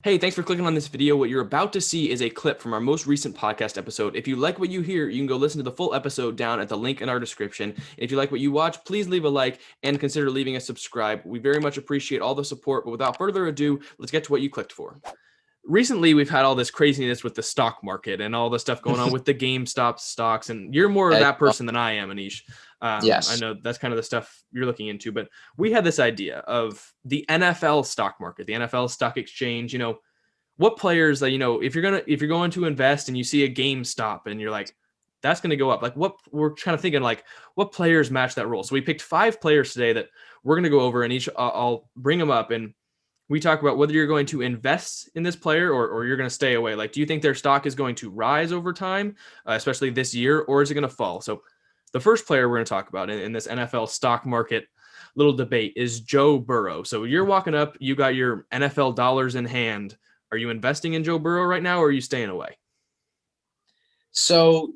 Hey, thanks for clicking on this video. What you're about to see is a clip from our most recent podcast episode. If you like what you hear, you can go listen to the full episode down at the link in our description. And if you like what you watch, please leave a like and consider leaving a subscribe. We very much appreciate all the support, but without further ado, let's get to what you clicked for. Recently, we've had all this craziness with the stock market and all the stuff going on with the GameStop stocks, and you're more of that person than I am, Anish. I Yes. know that's kind of the stuff you're looking into, but we had this idea of the NFL stock market, the NFL stock exchange. What players that if you're going to invest and you see a GameStop and you're like, that's going to go up. Like, what we're kind of thinking, like, what players match that role. So we picked 5 players today that we're going to go over, and each I'll bring them up and we talk about whether you're going to invest in this player or you're going to stay away. Like, do you think their stock is going to rise over time, especially this year, or is it going to fall? So the first player we're going to talk about in this NFL stock market little debate is Joe Burrow. So you're walking up, you got your NFL dollars in hand. Are you investing in Joe Burrow right now, or are you staying away? So,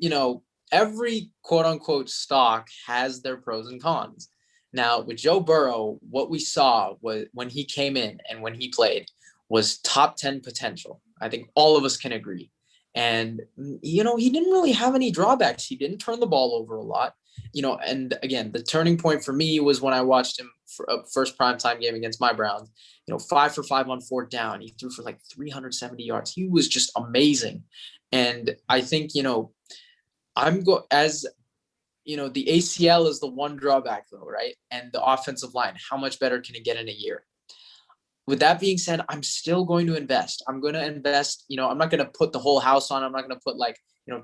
every quote unquote stock has their pros and cons. Now, with Joe Burrow, what we saw was when he came in and when he played was top 10 potential. I think all of us can agree. And, he didn't really have any drawbacks. He didn't turn the ball over a lot, and again, the turning point for me was when I watched him for a first primetime game against my Browns, 5 for 5 on 4th down. He threw for like 370 yards. He was just amazing. And I think, the ACL is the one drawback though, right? And the offensive line, how much better can it get in a year? With that being said, I'm still going to invest. I'm going to invest, I'm not going to put the whole house on. I'm not going to put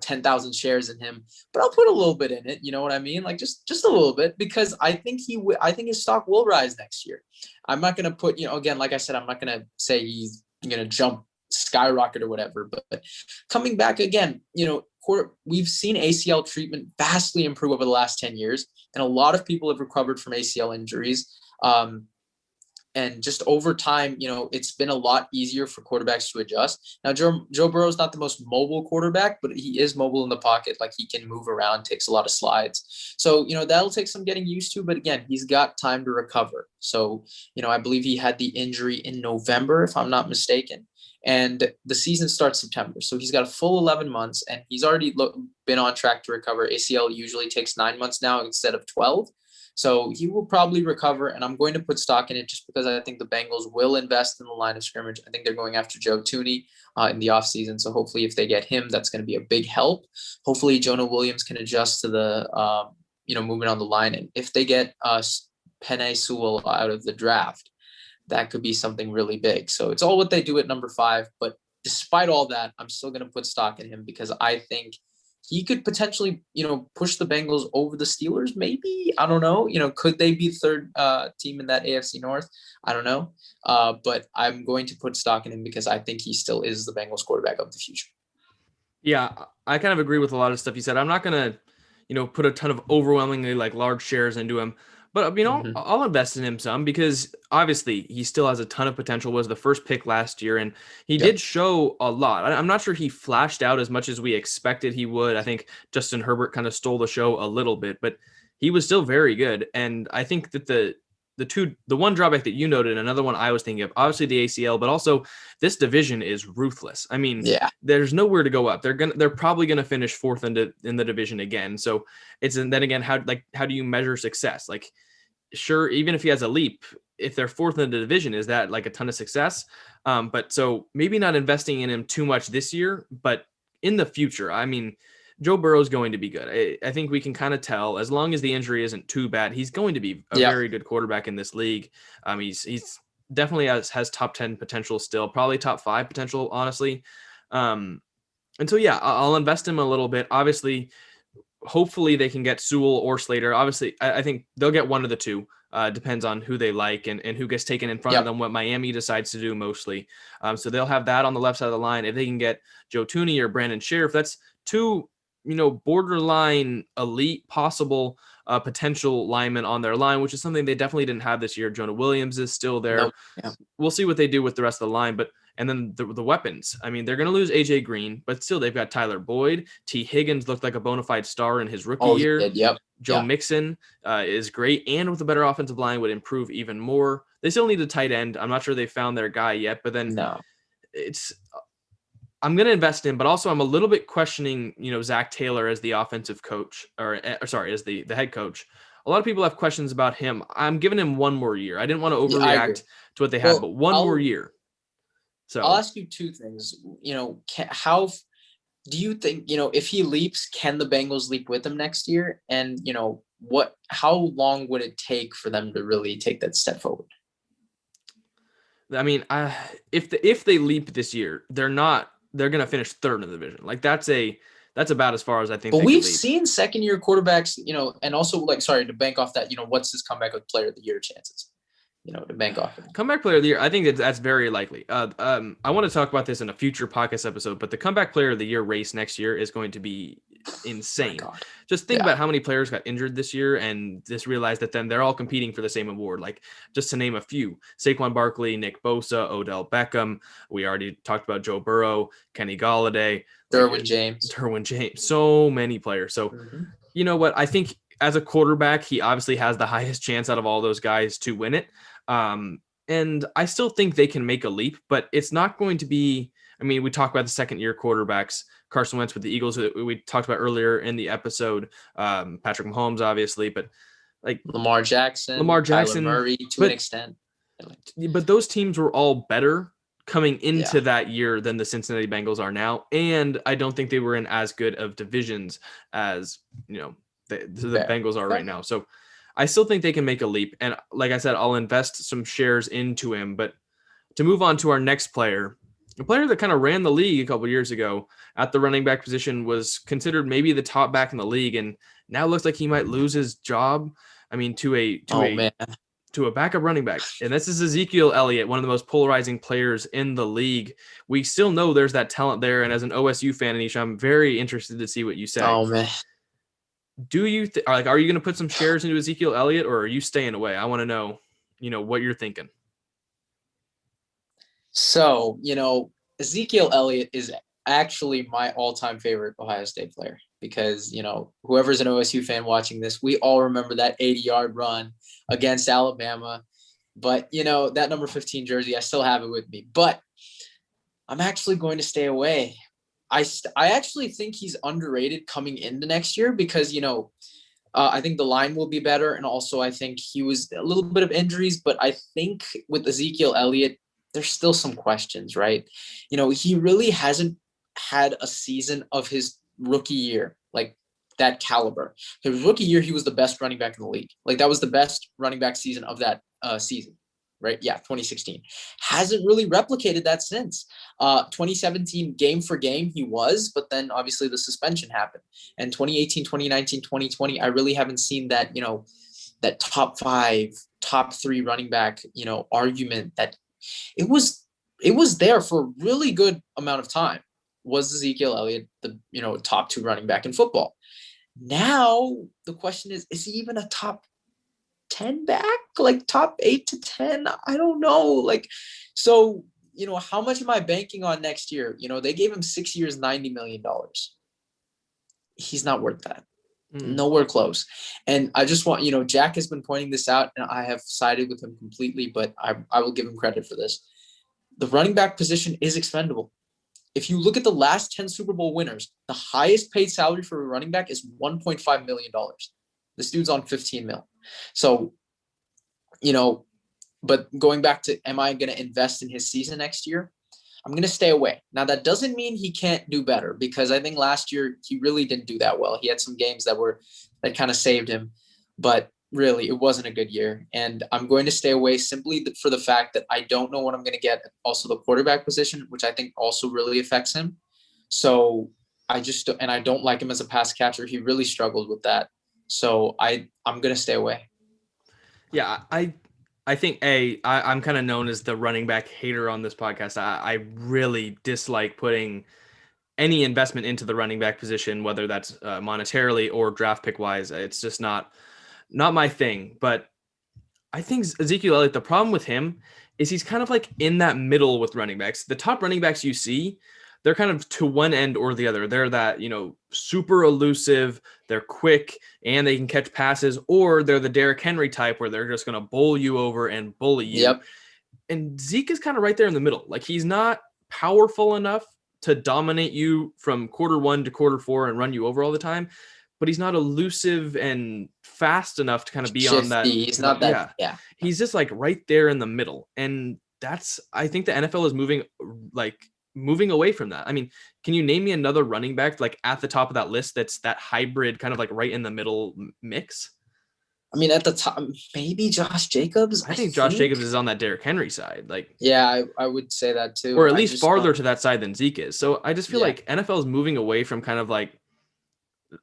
10,000 shares in him, but I'll put a little bit in it. You know what I mean? Like just a little bit, because I think I think his stock will rise next year. I'm not going to put, again, like I said, I'm not going to say he's going to jump skyrocket or whatever, but coming back again, we've seen ACL treatment vastly improve over the last 10 years. And a lot of people have recovered from ACL injuries. And just over time, it's been a lot easier for quarterbacks to adjust. Now, Joe Burrow is not the most mobile quarterback, but he is mobile in the pocket. Like, he can move around, takes a lot of slides. So, that'll take some getting used to. But again, he's got time to recover. So, I believe he had the injury in November, if I'm not mistaken. And the season starts September. So he's got a full 11 months, and he's already been on track to recover. ACL usually takes 9 months now instead of 12. So he will probably recover, and I'm going to put stock in it just because I think the Bengals will invest in the line of scrimmage. I think they're going after Joe Thuney in the offseason. So hopefully if they get him, that's going to be a big help. Hopefully Jonah Williams can adjust to the, movement on the line. And if they get Penei Sewell out of the draft, that could be something really big. So it's all what they do at number 5. But despite all that, I'm still going to put stock in him because I think he could potentially, push the Bengals over the Steelers. Maybe, I don't know. Could they be third team in that AFC North? I don't know. But I'm going to put stock in him because I think he still is the Bengals quarterback of the future. Yeah, I kind of agree with a lot of stuff you said. I'm not going to, put a ton of overwhelmingly large shares into him. But, I'll invest in him some because obviously he still has a ton of potential, was the first pick last year, and he did show a lot. I'm not sure he flashed out as much as we expected he would. I think Justin Herbert kind of stole the show a little bit, but he was still very good. And I think that the one drawback that you noted, and another one I was thinking of, obviously the ACL, but also this division is ruthless. I mean, there's nowhere to go up. They're probably gonna finish 4th in the division again. So and then again, how do you measure success? Like, sure, even if he has a leap, if they're 4th in the division, is that like a ton of success? But so maybe not investing in him too much this year, but in the future, I mean, Joe Burrow is going to be good. I think we can kind of tell, as long as the injury isn't too bad, he's going to be a very good quarterback in this league. He's definitely has top 10 potential still, probably top 5 potential, honestly. And so, yeah, I'll invest him a little bit. Obviously, hopefully they can get Sewell or Slater. Obviously, I think they'll get one of the two. Depends on who they like and who gets taken in front of them, what Miami decides to do mostly. So they'll have that on the left side of the line. If they can get Joe Thuney or Brandon Sheriff, that's 2 borderline elite possible potential linemen on their line, which is something they definitely didn't have this year. Jonah Williams is still there. Nope. Yeah. We'll see what they do with the rest of the line, and then the weapons. I mean, they're going to lose AJ Green, but still they've got Tyler Boyd. T. Higgins looked like a bona fide star in his rookie year. Joe Mixon is great, and with a better offensive line would improve even more. They still need a tight end. I'm not sure they found their guy yet, but then I'm going to invest in, but also I'm a little bit questioning, Zach Taylor as the offensive coach as the head coach. A lot of people have questions about him. I'm giving him one more year. I didn't want to overreact to what they had, but one more year. So I'll ask you two things. How do you think, if he leaps, can the Bengals leap with him next year? And, how long would it take for them to really take that step forward? I mean, if they leap this year, they're going to finish third in the division. Like that's about as far as I think. But we've seen second-year quarterbacks, and also to bank off that, what's his comeback with player of the year chances? To bank off of. Comeback player of the year, I think that's very likely. I want to talk about this in a future podcast episode, but the comeback player of the year race next year is going to be insane. Just think about how many players got injured this year and just realize that then they're all competing for the same award. Like, just to name a few: Saquon Barkley, Nick Bosa, Odell Beckham. We already talked about Joe Burrow, Kenny Golladay, Derwin James. So many players. So you know what? I think as a quarterback, he obviously has the highest chance out of all those guys to win it. And I still think they can make a leap, but it's not going to be, we talk about the second-year quarterbacks, Carson Wentz with the Eagles, that we talked about earlier in the episode, Patrick Mahomes, obviously, but like Lamar Jackson, Kyler Murray to an extent. But those teams were all better coming into that year than the Cincinnati Bengals are now. And I don't think they were in as good of divisions as, the Bengals are right now. So I still think they can make a leap. And like I said, I'll invest some shares into him. But to move on to our next player, a player that kind of ran the league a couple of years ago at the running back position, was considered maybe the top back in the league, and now looks like he might lose his job. To a backup running back. And this is Ezekiel Elliot, one of the most polarizing players in the league. We still know there's that talent there. And as an OSU fan, Anisha, I'm very interested to see what you say. Oh, man. Do you are you going to put some shares into Ezekiel Elliott, or are you staying away? I want to know, what you're thinking. So, Ezekiel Elliott is actually my all-time favorite Ohio State player because, whoever's an OSU fan watching this, we all remember that 80-yard run against Alabama. But, that number 15 jersey, I still have it with me. But I'm actually going to stay away. I actually think he's underrated coming into next year because, I think the line will be better. And also I think he was a little bit of injuries, but I think with Ezekiel Elliott, there's still some questions, right? He really hasn't had a season of his rookie year, like that caliber. His rookie year, he was the best running back in the league. Like that was the best running back season of that season. Right? Yeah, 2016. Hasn't really replicated that since. 2017, game for game, he was, but then obviously the suspension happened. And 2018, 2019, 2020, I really haven't seen that, that top 5, top 3 running back, argument that it was there for a really good amount of time. Was Ezekiel Elliott the, top 2 running back in football? Now the question is he even a top 10 back, like top 8 to 10? I don't know. Like, so, how much am I banking on next year? They gave him 6 years, $90 million. He's not worth that. Nowhere close. And I just want, Jack has been pointing this out and I have sided with him completely, but I will give him credit for this. The running back position is expendable. If you look at the last 10 Super Bowl winners, the highest paid salary for a running back is $1.5 million. This dude's on 15 mil. So, but going back to, am I going to invest in his season next year? I'm going to stay away. Now, that doesn't mean he can't do better because I think last year he really didn't do that well. He had some games that kind of saved him, but really it wasn't a good year. And I'm going to stay away simply for the fact that I don't know what I'm going to get. Also the quarterback position, which I think also really affects him. So I don't like him as a pass catcher. He really struggled with that. So I'm going to stay away. Yeah, I think I'm kind of known as the running back hater on this podcast. I really dislike putting any investment into the running back position, whether that's monetarily or draft pick wise. It's just not my thing. But I think Ezekiel Elliott, the problem with him is he's kind of like in that middle with running backs. The top running backs you see, they're kind of to one end or the other. They're that, super elusive, they're quick, and they can catch passes, or they're the Derrick Henry type where they're just going to bowl you over and bully you. Yep. And Zeke is kind of right there in the middle. Like he's not powerful enough to dominate you from quarter 1 to quarter 4 and run you over all the time, but he's not elusive and fast enough to kind of be Shifty. on that. He's not that. Yeah. He's just like right there in the middle. And I think the NFL is moving away from that. I mean, can you name me another running back like at the top of that list that's that hybrid kind of like right in the middle mix? I mean, at the top, maybe Josh Jacobs. I think Josh Jacobs is on that Derrick Henry side. Like, yeah, I would say that too. Or at least farther to that side than Zeke is. So I just feel like NFL is moving away from kind of like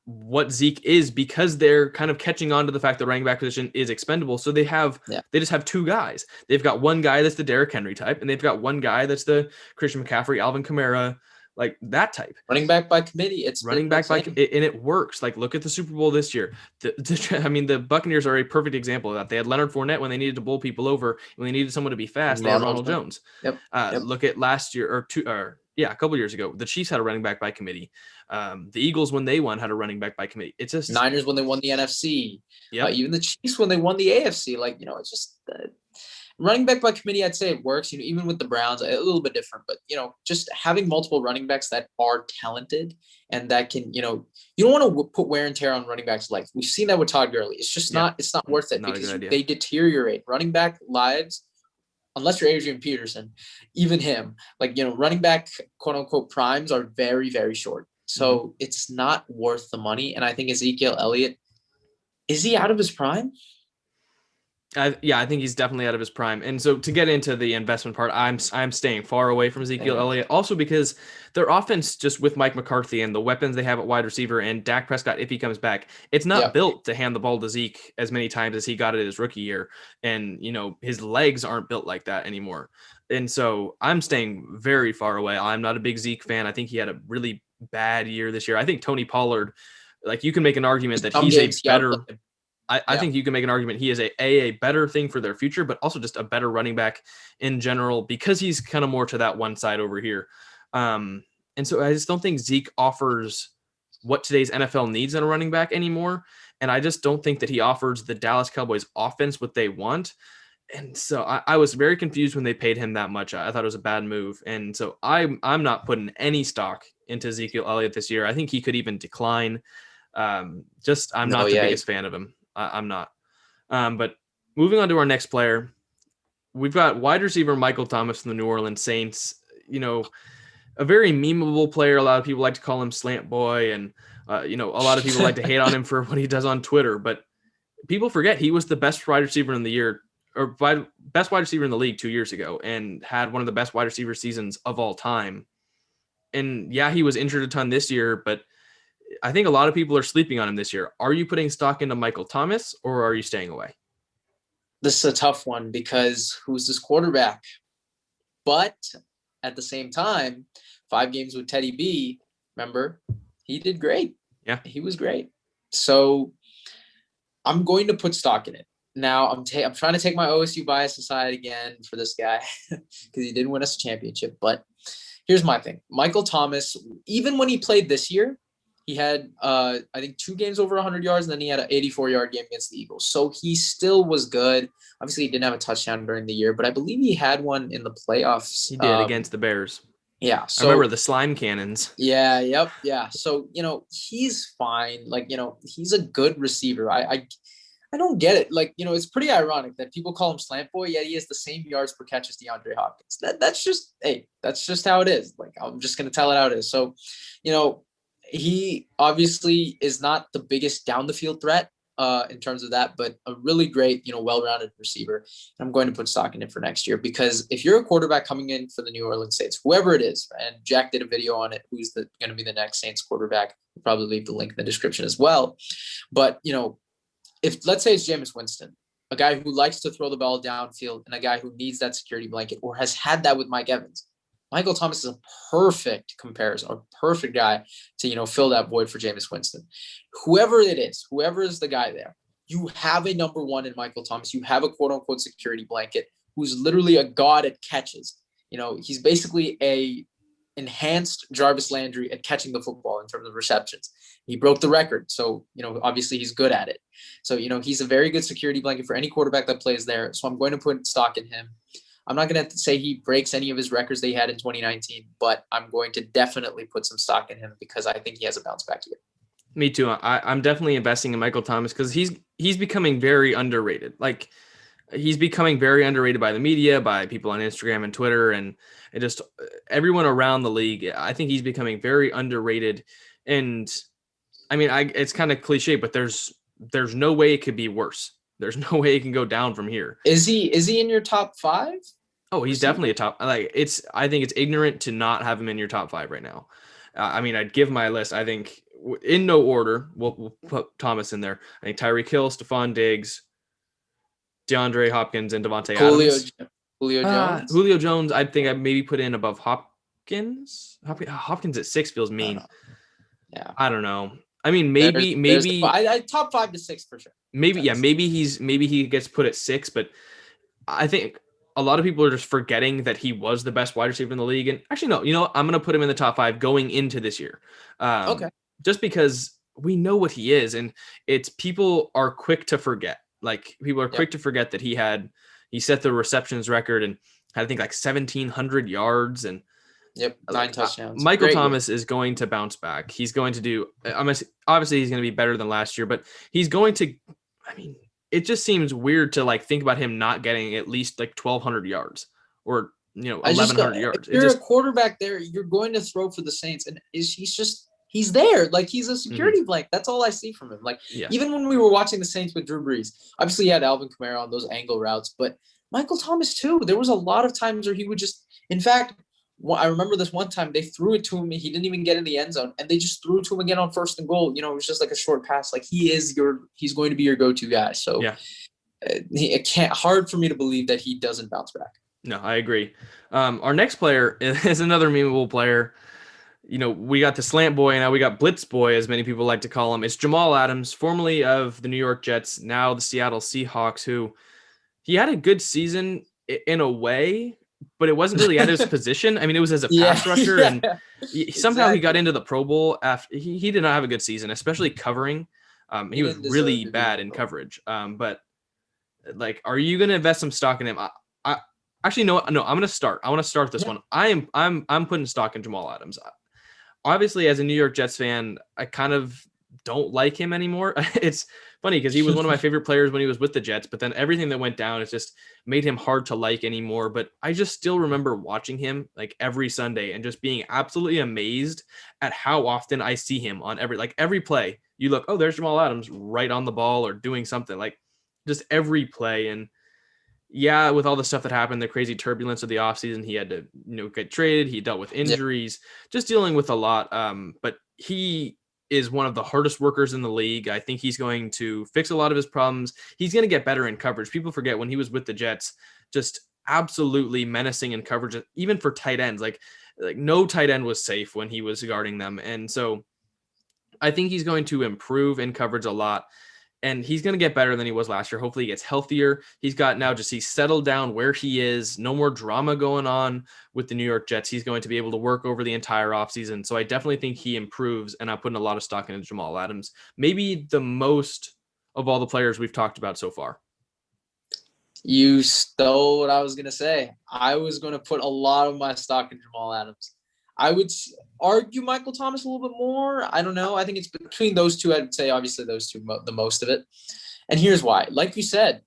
what Zeke is, because they're kind of catching on to the fact that running back position is expendable. So they just have two guys. They've got one guy that's the Derrick Henry type, and they've got one guy that's the Christian McCaffrey, Alvin Kamara, like that type. Running back by committee. And it works. Like, look at the Super Bowl this year. The Buccaneers are a perfect example of that. They had Leonard Fournette when they needed to bowl people over. When they needed someone to be fast, they had Ronald Jones. Yep. Look at last year a couple years ago, the Chiefs had a running back by committee. The Eagles, when they won, had a running back by committee. It's just Niners when they won the NFC. Even the Chiefs when they won the AFC. Like, it's just running back by committee. I'd say it works. Even with the Browns, a little bit different. But just having multiple running backs that are talented and that can, you don't want to put wear and tear on running backs' life. We've seen that with Todd Gurley. It's just not worth it, because they deteriorate. Running back lives. Unless you're Adrian Peterson, even him, running back, quote unquote, primes are very, very short. So it's not worth the money. And I think Ezekiel Elliott, is he out of his prime? I think he's definitely out of his prime. And so to get into the investment part, I'm staying far away from Ezekiel Elliott, also because their offense, just with Mike McCarthy and the weapons they have at wide receiver and Dak Prescott, if he comes back, it's not built to hand the ball to Zeke as many times as he got it his rookie year. And, his legs aren't built like that anymore. And so I'm staying very far away. I'm not a big Zeke fan. I think he had a really bad year this year. I think Tony Pollard, you can make an argument that he's a better – I think you can make an argument he is a better thing for their future, but also just a better running back in general, because he's kind of more to that one side over here. And so I just don't think Zeke offers what today's NFL needs in a running back anymore. And I just don't think that he offers the Dallas Cowboys offense what they want. And so I was very confused when they paid him that much. I thought it was a bad move. And so I'm not putting any stock into Ezekiel Elliott this year. I think he could even decline. I'm not the biggest fan of him. I'm not. But moving on to our next player, we've got wide receiver Michael Thomas from the New Orleans Saints. A very memeable player. A lot of people like to call him Slant Boy, and a lot of people like to hate on him for what he does on Twitter. But people forget he was the best wide receiver in the year, or best wide receiver in the league 2 years ago, and had one of the best wide receiver seasons of all time. And he was injured a ton this year, but I think a lot of people are sleeping on him this year. Are you putting stock into Michael Thomas, or are you staying away? This is a tough one, because who's this quarterback? But at the same time, 5 games with Teddy B, remember, he did great. Yeah, he was great. So I'm going to put stock in it. Now I'm trying to take my OSU bias aside again for this guy, because he didn't win us a championship. But here's my thing. Michael Thomas, even when he played this year, he had, I think, 2 games over 100 yards, and then he had an 84-yard game against the Eagles. So he still was good. Obviously, he didn't have a touchdown during the year, but I believe he had one in the playoffs. He did against the Bears. Yeah. So, I remember the slime cannons. Yeah. Yep. Yeah. So, he's fine. He's a good receiver. I don't get it. It's pretty ironic that people call him Slant Boy, yet he has the same yards per catch as DeAndre Hopkins. That's just how it is. I'm just going to tell it how it is. So, he obviously is not the biggest down the field threat in terms of that, but a really great, well-rounded receiver. And I'm going to put stock in it for next year, because if you're a quarterback coming in for the New Orleans Saints, whoever it is, and Jack did a video on it, who's going to be the next Saints quarterback, we'll probably leave the link in the description as well. But, if let's say it's Jameis Winston, a guy who likes to throw the ball downfield and a guy who needs that security blanket, or has had that with Mike Evans, Michael Thomas is a perfect comparison, or perfect guy to, fill that void for Jameis Winston. Whoever it is, whoever is the guy there, you have a number one in Michael Thomas. You have a quote unquote security blanket who's literally a god at catches. He's basically a enhanced Jarvis Landry at catching the football in terms of receptions. He broke the record. So, obviously he's good at it. So, he's a very good security blanket for any quarterback that plays there. So I'm going to put stock in him. I'm not going to say he breaks any of his records that he had in 2019, but I'm going to definitely put some stock in him because I think he has a bounce back year. Me too. I'm definitely investing in Michael Thomas because he's becoming very underrated. Like, he's becoming very underrated by the media, by people on Instagram and Twitter, and just everyone around the league. I think he's becoming very underrated. And I mean, it's kind of cliche, but there's no way it could be worse. There's no way it can go down from here. Is he in your top 5? Oh, he's definitely a top. Like, I think it's ignorant to not have him in your top 5 right now. I mean, I'd give my list. I think in no order. We'll put Thomas in there. I think Tyreek Hill, Stephon Diggs, DeAndre Hopkins, and Devontae Adams. Julio Jones. Julio Jones, I think I maybe put in above Hopkins. Hopkins at 6 feels mean. Yeah, I don't know. I mean, maybe I top 5 to 6 for sure. Maybe he gets put at 6, but I think a lot of people are just forgetting that he was the best wide receiver in the league. And actually, no, I'm going to put him in the top 5 going into this year. Okay. Just because we know what he is, and it's people are quick to forget. Like, people are quick to forget that he set the receptions record and had, I think, like 1,700 yards and 9 touchdowns. Michael Thomas is going to bounce back. He's going to do. Obviously, he's going to be better than last year, but he's going to. I mean, it just seems weird to like think about him not getting at least like 1,200 yards or 1,100 yards. If you're a quarterback there, you're going to throw for the Saints, and he's there. Like, he's a security blanket. That's all I see from him. Like, even when we were watching the Saints with Drew Brees, obviously he had Alvin Kamara on those angle routes, but Michael Thomas too. There was a lot of times where he would just, in fact, I remember this one time they threw it to him. He didn't even get in the end zone, and they just threw it to him again on 1st and goal. It was just like a short pass. Like, he's going to be your go-to guy. So hard for me to believe that he doesn't bounce back. No, I agree. Our next player is another memeable player. We got the slant boy, and now we got blitz boy, as many people like to call him. It's Jamal Adams, formerly of the New York Jets, now the Seattle Seahawks, who he had a good season in a way, but it wasn't really at his position. I mean, it was as a pass rusher, and somehow he got into the Pro Bowl after he did not have a good season, especially covering. He was really bad in coverage. But like, are you going to invest some stock in him? I actually no. I'm going to start. I want to start this one. I'm putting stock in Jamal Adams. Obviously, as a New York Jets fan, I kind of don't like him anymore. It's funny because he was one of my favorite players when he was with the Jets, but then everything that went down, it just made him hard to like anymore. But I just still remember watching him like every Sunday and just being absolutely amazed at how often I see him on every play. You look, oh, there's Jamal Adams right on the ball or doing something, like just every play. And with all the stuff that happened, the crazy turbulence of the offseason, he had to, get traded. He dealt with injuries, just dealing with a lot. But he is one of the hardest workers in the league. I think he's going to fix a lot of his problems. He's going to get better in coverage. People forget when he was with the Jets, just absolutely menacing in coverage, even for tight ends. Like no tight end was safe when he was guarding them. And so I think he's going to improve in coverage a lot. And he's going to get better than he was last year. Hopefully he gets healthier. He's settled down where he is. No more drama going on with the New York Jets. He's going to be able to work over the entire offseason. So I definitely think he improves, and I'm putting a lot of stock into Jamal Adams. Maybe the most of all the players we've talked about so far. You stole what I was going to say. I was going to put a lot of my stock in Jamal Adams. I would argue Michael Thomas a little bit more. I don't know. I think it's between those two. I'd say obviously those two the most of it. And here's why. Like you said,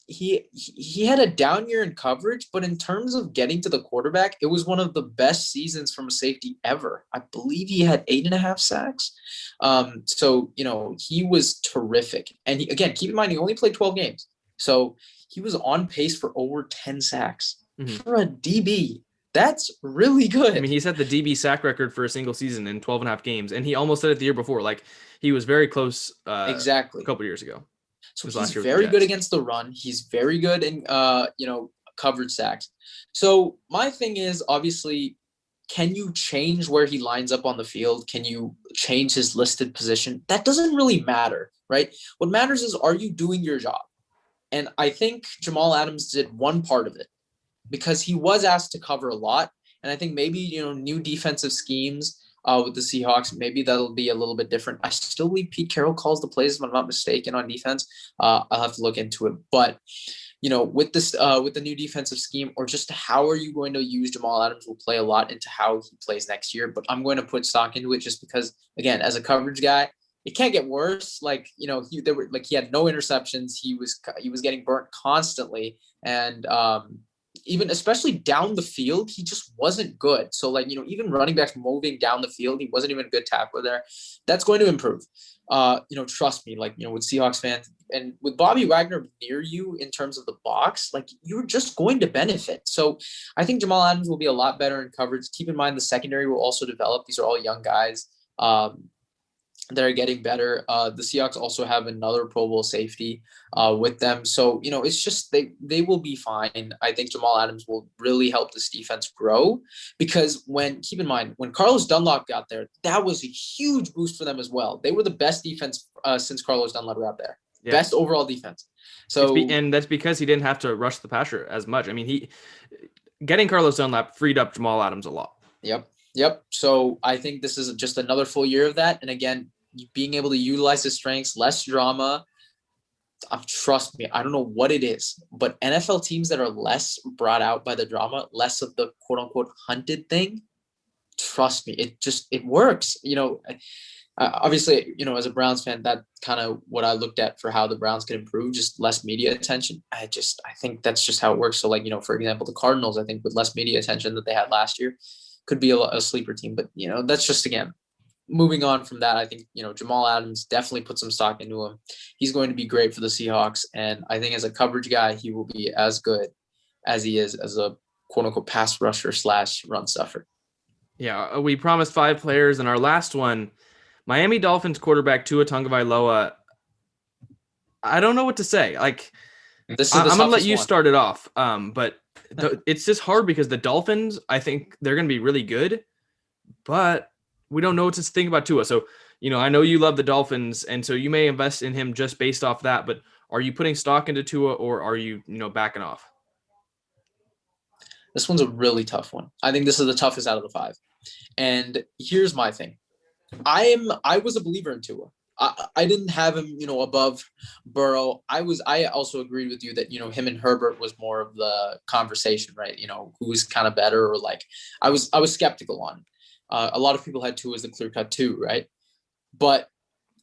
he had a down year in coverage, but in terms of getting to the quarterback, it was one of the best seasons from a safety ever. I believe he had 8.5 sacks. So he was terrific. And again, keep in mind, he only played 12 games. So he was on pace for over 10 sacks for a DB. That's really good. I mean, he set the DB sack record for a single season in 12 and a half games, and he almost set it the year before. Like, he was very close exactly a couple years ago. So he's very good against the run. He's very good in, coverage sacks. So my thing is, obviously, can you change where he lines up on the field? Can you change his listed position? That doesn't really matter, right? What matters is, are you doing your job? And I think Jamal Adams did one part of it, because he was asked to cover a lot. And I think maybe, new defensive schemes with the Seahawks, maybe that'll be a little bit different. I still believe Pete Carroll calls the plays, if I'm not mistaken, on defense. I'll have to look into it. But, with this, with the new defensive scheme, or just how are you going to use Jamal Adams will play a lot into how he plays next year. But I'm going to put stock into it just because, again, as a coverage guy, it can't get worse. Like, he had no interceptions. He was getting burnt constantly. And even especially down the field, he just wasn't good. So like, even running backs moving down the field, he wasn't even a good tackler there. That's going to improve. Trust me, like, with Seahawks fans and with Bobby Wagner near you in terms of the box, like, you're just going to benefit. So I think Jamal Adams will be a lot better in coverage. Keep in mind the secondary will also develop. These are all young guys. That are getting better. The Seahawks also have another Pro Bowl safety with them. So, it's just they will be fine. I think Jamal Adams will really help this defense grow because keep in mind, when Carlos Dunlap got there, that was a huge boost for them as well. They were the best defense since Carlos Dunlap got there. Yeah. Best overall defense. So and that's because he didn't have to rush the passer as much. I mean, getting Carlos Dunlap freed up Jamal Adams a lot. Yep. So I think this is just another full year of that. And again, being able to utilize his strengths, less drama. Trust me, I don't know what it is, but NFL teams that are less brought out by the drama, less of the quote unquote hunted thing, trust me, it works. Obviously, as a Browns fan, that kind of what I looked at for how the Browns can improve, just less media attention. I think that's just how it works. So like, for example, the Cardinals, I think with less media attention that they had last year could be a sleeper team, but that's just, again, moving on from that, I think, Jamal Adams, definitely put some stock into him. He's going to be great for the Seahawks. And I think as a coverage guy, he will be as good as he is as a quote unquote pass rusher / run stuffer. Yeah. We promised 5 players, and our last one, Miami Dolphins quarterback Tua Tagovailoa. I don't know what to say. Like, I'm going to let you start it off. But it's just hard because the Dolphins, I think they're going to be really good, but we don't know what to think about Tua. So, I know you love the Dolphins, and so you may invest in him just based off that, but are you putting stock into Tua, or are you, backing off? This one's a really tough one. I think this is the toughest out of the 5. And here's my thing. I was a believer in Tua. I didn't have him, above Burrow. I also agreed with you that, him and Herbert was more of the conversation, right? Who's kind of better, or like, I was skeptical on. A lot of people had Tua as the clear cut 2, right? But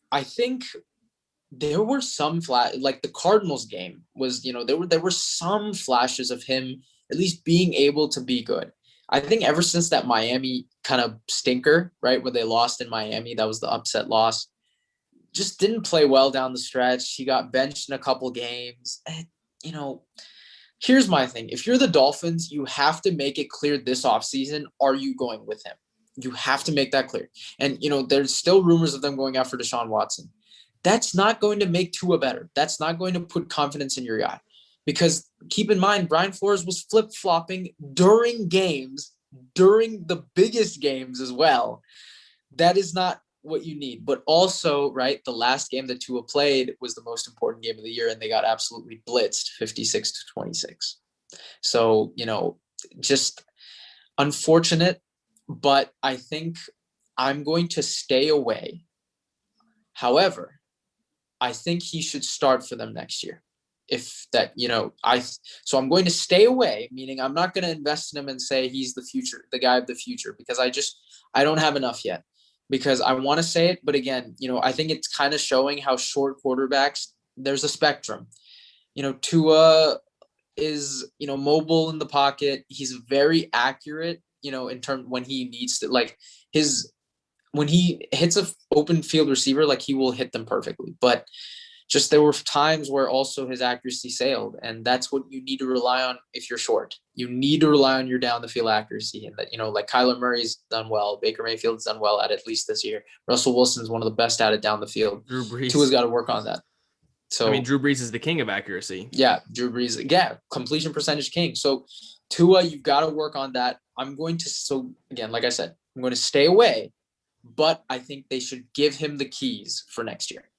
I think there were some like the Cardinals game was, there were some flashes of him at least being able to be good. I think ever since that Miami kind of stinker, right, where they lost in Miami, that was the upset loss, just didn't play well down the stretch. He got benched in a couple games. Here's my thing. If you're the Dolphins, you have to make it clear this offseason, are you going with him? You have to make that clear. And, there's still rumors of them going after Deshaun Watson. That's not going to make Tua better. That's not going to put confidence in your guy. Because keep in mind, Brian Flores was flip-flopping during games, during the biggest games as well. That is not what you need. But also, right, the last game that Tua played was the most important game of the year, and they got absolutely blitzed 56-26. So, just unfortunate. But I think I'm going to stay away. However, I think he should start for them next year. If that, so I'm going to stay away, meaning I'm not going to invest in him and say he's the future, the guy of the future, because I don't have enough yet, because I want to say it. But again, I think it's kind of showing how short quarterbacks, there's a spectrum. Tua is, mobile in the pocket. He's very accurate, in terms when he needs to, like when he hits a open field receiver, like he will hit them perfectly. But just there were times where also his accuracy sailed, and that's what you need to rely on if you're short. You need to rely on your down the field accuracy, and that, like Kyler Murray's done well, Baker Mayfield's done well at least this year. Russell Wilson's one of the best at it down the field. Drew Brees. Tua's got to work on that. So Drew Brees is the king of accuracy. Yeah, Drew Brees. Yeah, completion percentage king. So Tua, you've got to work on that. So again, like I said, I'm going to stay away, but I think they should give him the keys for next year.